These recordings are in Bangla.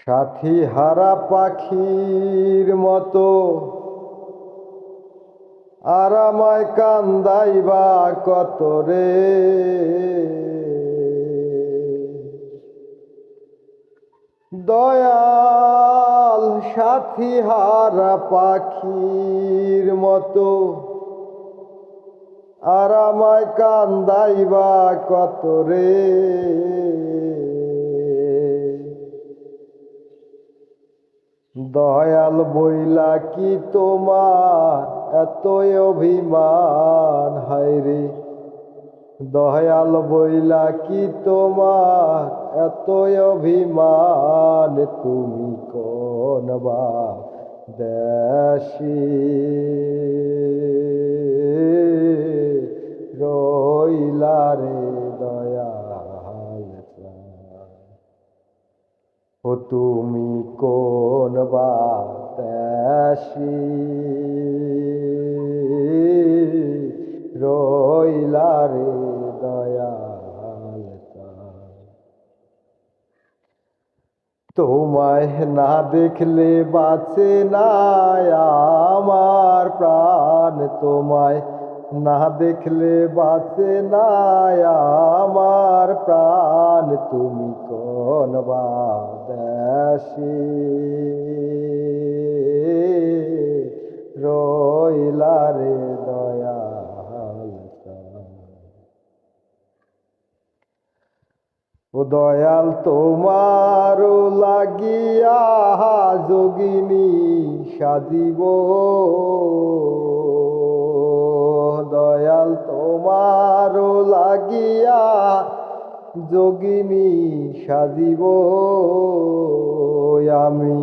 সাথী হারা পাখির মতো আর আমায় কান্দাইবা কত রে। দয়াল সাথী হারা পাখির মতো আর আমায় কান্দাইবা কত রে। দয়াল বইলা কি তোমার এতই অভিমান, হায়রে দয়াল বইলা কি তোমার এতই অভিমান। তুমি কোন বা দেশি রইলা রে দয়াল, ও তুমি কোন বা দেশি রইলা রে দয়াল। তোমায় না দেখলে বাঁচে না আমার প্রাণ, তোমায় না দেখলে বাঁচে না আমার প্রাণ। তুমি কোন বা দেশি রইলা রে দয়াল। ও দয়াল তোমার লাগিয়া যোগিনী সাজিব, দয়াল তোমার লাগিয়া যোগিনী সাজিব। আমি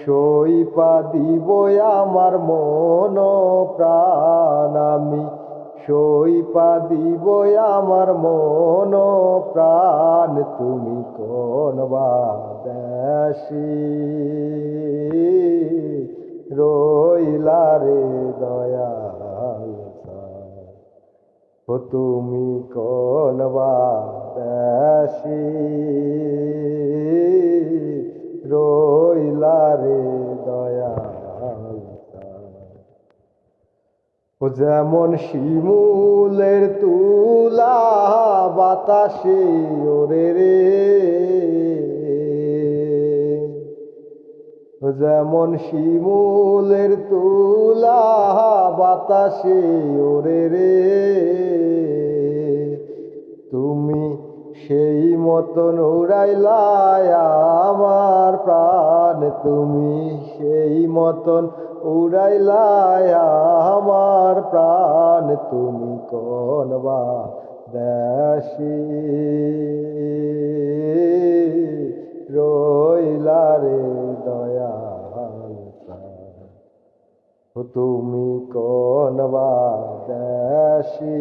সইপা দিব আমার মন প্রাণ, আমি সইপা দিব আমার মন প্রাণ। তুমি কোন বা দেশি রইলা রে দয়াল, ও তুমি কোন বা দেশি রইলা রে দয়াল। ও যেমন শিমুলের তুলা বাতাসে ওরে রে, ও যেমন শিমুলের তুলা বাতাসে ওরে রে। তুমি সেই মতন উড়াইলা আমার প্রাণ, তুমি সেই মতন উড়াইলা আমার প্রাণ। তুমি কোন বা দেশি রইলা রে দয়াল, ও তুমি কোন বা দেশি